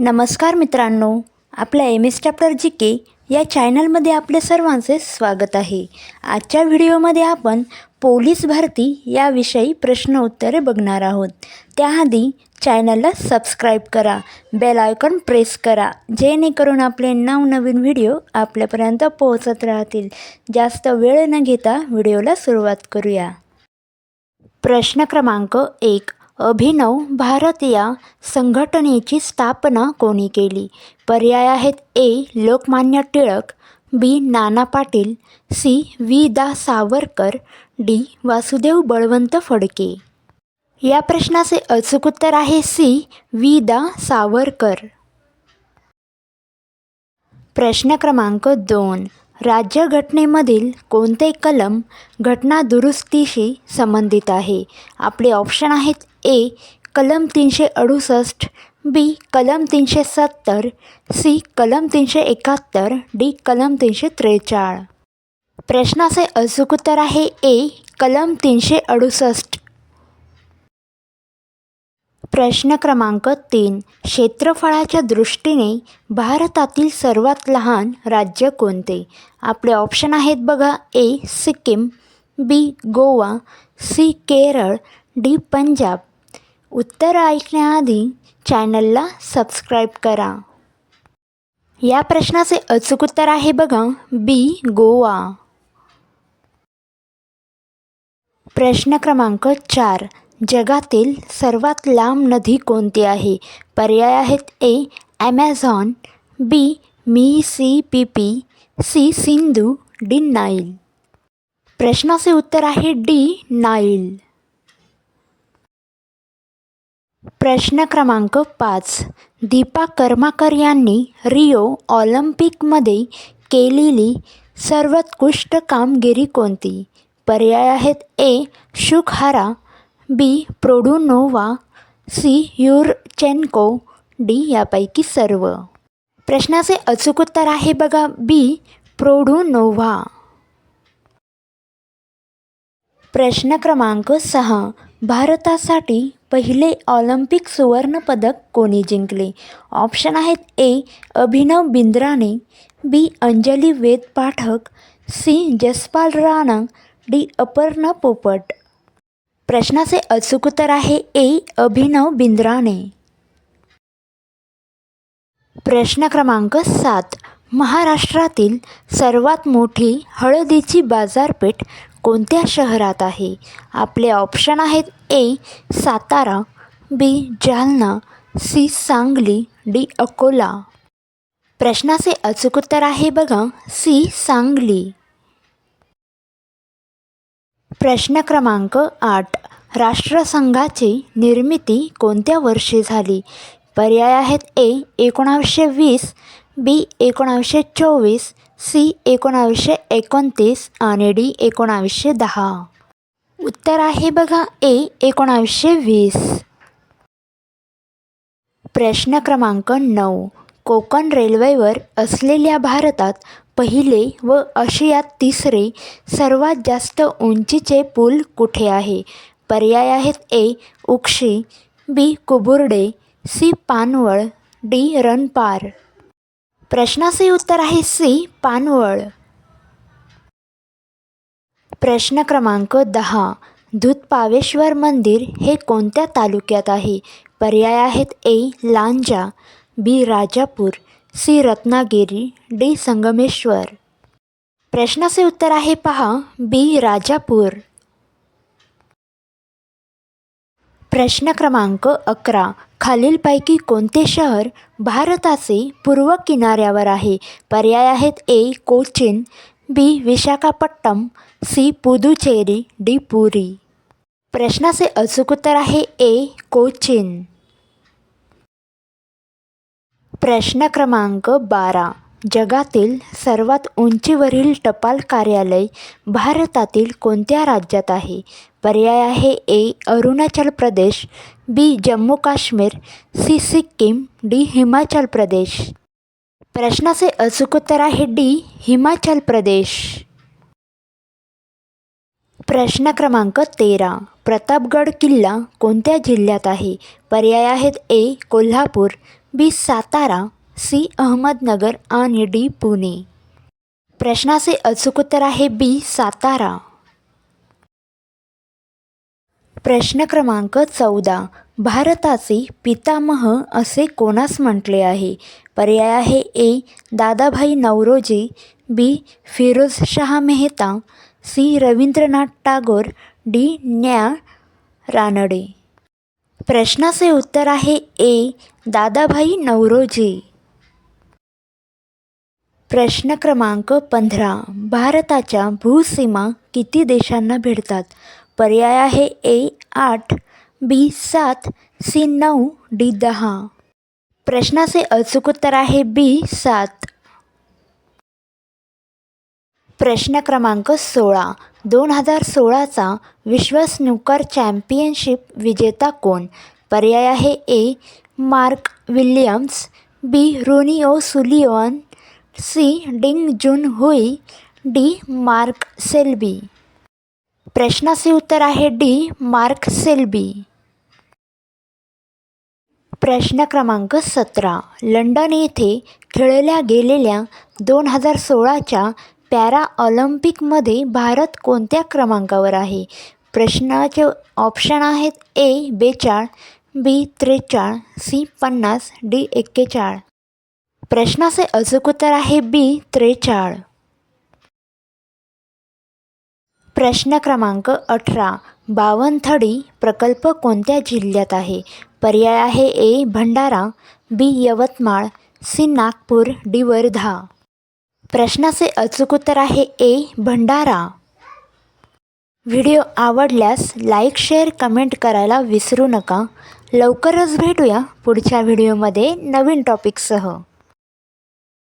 नमस्कार मित्रांनो, आपल्या एम एस चॅप्टर जी के या चॅनलमध्ये आपले सर्वांचे स्वागत आहे. आजच्या व्हिडिओमध्ये आपण पोलीस भरती याविषयी प्रश्न उत्तरे बघणार आहोत. त्याआधी चॅनलला सबस्क्राईब करा, बेल आयकॉन प्रेस करा, जेणेकरून आपले नवनवीन व्हिडिओ आपल्यापर्यंत पोहोचत राहतील. जास्त वेळ न घेता व्हिडिओला सुरुवात करूया. प्रश्न क्रमांक 1. अभिनव भारत या संघटनेची स्थापना कोणी केली? पर्याय आहेत: ए. लोकमान्य टिळक, बी. नाना पाटील, सी. वि. दा. सावरकर, डी. वासुदेव बळवंत फडके. या प्रश्नाचे अचूक उत्तर आहे सी. वि. दा. सावरकर. प्रश्न क्रमांक 2. राज्यघटनेमधील कोणते कलम घटना दुरुस्तीशी संबंधित आहे? आपले ऑप्शन आहेत: ए. कलम 368, बी. कलम 370, सी. कलम 371, डी. कलम 343. प्रश्नाचे अचूक उत्तर आहे ए. कलम 368. प्रश्न क्रमांक 3. क्षेत्रफळाच्या दृष्टीने भारतातील सर्वात लहान राज्य कोणते? आपले ऑप्शन आहेत बघा: ए. सिक्कीम, बी. गोवा, सी. केरळ, डी. पंजाब. उत्तर ऐकण्याआधी चॅनलला सबस्क्राईब करा. या प्रश्नाचे अचूक उत्तर आहे बघा बी. गोवा. प्रश्न क्रमांक 4. जगातील सर्वात लांब नदी कोणती आहे? पर्याय आहेत: A. Amazon, B. Mississippi, C. Sindhu, D. Nile. प्रश्नाचे उत्तर आहे डी. नाईल. प्रश्न क्रमांक 5. दीपा करमाकर यांनी रिओ ऑलिम्पिकमध्ये केलेली सर्वोत्कृष्ट कामगिरी कोणती? पर्याय आहेत: ए. शुकहारा, बी. प्रोडुनोव्हा, सी. युरचेन्को, डी. यापैकी सर्व. प्रश्नाचे अचूक उत्तर आहे बघा बी. प्रोडुनोव्हा. प्रश्न क्रमांक 6. भारतासाठी पहिले ऑलिम्पिक सुवर्णपदक कोणी जिंकले? ऑप्शन आहेत: ए. अभिनव बिंद्राने, बी. अंजली वेद पाठक, सी. जसपाल राणा, डी. अपर्णा पोपट. प्रश्नाचे अचूक उत्तर आहे ए. अभिनव बिंद्राने. प्रश्न क्रमांक 7. महाराष्ट्रातील सर्वात मोठी हळदीची बाजारपेठ कोणत्या शहरात आहे? आपले ऑप्शन आहेत: ए. सातारा, बी. जालना, सी. सांगली, डी. अकोला. प्रश्नाचे अचूक उत्तर आहे बघा सी. सांगली. प्रश्न क्रमांक 8. राष्ट्रसंघाची निर्मिती कोणत्या वर्षी झाली? पर्याय आहेत: ए. 1920, बी. 1924, सी. 1929 आणि डी. 1910. उत्तर आहे बघा ए. 1920. प्रश्न क्रमांक 9. कोकण रेल्वेवर असलेल्या भारतात पहिले व आशियात तिसरे सर्वात जास्त उंचीचे पूल कुठे आहे? पर्याय आहेत: ए. उक्षी, बी. कुबुर्डे, सी. पानवळ, डी. रणपार. प्रश्नाचे उत्तर आहे सी. पानवळ. प्रश्न क्रमांक 10. दूधपावेश्वर मंदिर हे कोणत्या तालुक्यात आहे? पर्याय आहेत: ए. लांजा, बी. राजापूर, सी. रत्नागिरी, डी. संगमेश्वर. प्रश्नाचे उत्तर आहे पहा बी. राजापूर. प्रश्न क्रमांक 11. खालीलपैकी कोणते शहर भारताचे पूर्व किनाऱ्यावर आहे? पर्याय आहेत: ए. कोचीन, बी. विशाखापट्टणम, सी. पुदुचेरी, डी. पुरी. प्रश्नाचे अचूक उत्तर आहे ए. कोचीन. प्रश्न क्रमांक 12. जगातील सर्वात उंचीवरील टपाल कार्यालय भारतातील कोणत्या राज्यात आहे? पर्याय आहे: ए. अरुणाचल प्रदेश, बी. जम्मू काश्मीर, सी. सिक्कीम, डी. हिमाचल प्रदेश. प्रश्नाचे अचूक उत्तर आहे डी. हिमाचल प्रदेश. प्रश्न क्रमांक 13. प्रतापगड किल्ला कोणत्या जिल्ह्यात आहे? पर्याय आहेत: ए. कोल्हापूर, बी सातारा, सी अहमदनगर आणि डी पुणे. प्रश्नाचे अचूक उत्तर आहे बी सातारा. प्रश्न क्रमांक 14. भारताचे पितामह असे कोणास म्हटले आहे? पर्याय आहे ए दादाभाई नौरोजी, बी फिरोजशाह मेहता, सी रवींद्रनाथ टागोर, डी न्या रानडे. प्रश्नाचे उत्तर आहे ए दादाभाई नौरोजी. प्रश्न क्रमांक 15. भारताच्या भूसीमा किती देशांना भिडतात? पर्याय आहे ए 8, बी 7, सी 9, डी 10. प्रश्नाचे अचूक उत्तर आहे बी 7. प्रश्न क्रमांक 16. 2016चा विश्व स्नूकर चॅम्पियनशिप विजेता कोण? पर्याय आहे ए मार्क विल्यम्स, बी रोनी ओसुलिव्हन, सी डिंग जुन हुई, डी मार्क सेल्बी. प्रश्नाचे उत्तर आहे डी मार्क सेल्बी. प्रश्न क्रमांक 17. लंडन येथे खेळल्या गेलेल्या 2016च्या पॅरा ऑलिम्पिकमध्ये भारत कोणत्या क्रमांकावर आहे? प्रश्नाचे ऑप्शन आहेत ए 42, बी 43, सी 50, डी 41. प्रश्नाचे अचूक उत्तर आहे बी 43. प्रश्न क्रमांक 18. बावनथडी प्रकल्प कोणत्या जिल्ह्यात आहे? पर्याय आहे ए भंडारा, बी यवतमाळ, सी नागपूर, डी वर्धा. प्रश्नाचे अचूक उत्तर आहे ए भंडारा. व्हिडिओ आवडल्यास लाईक, शेअर, कमेंट करायला विसरू नका. लवकरच भेटूया पुढच्या व्हिडिओमध्ये नवीन टॉपिकसह.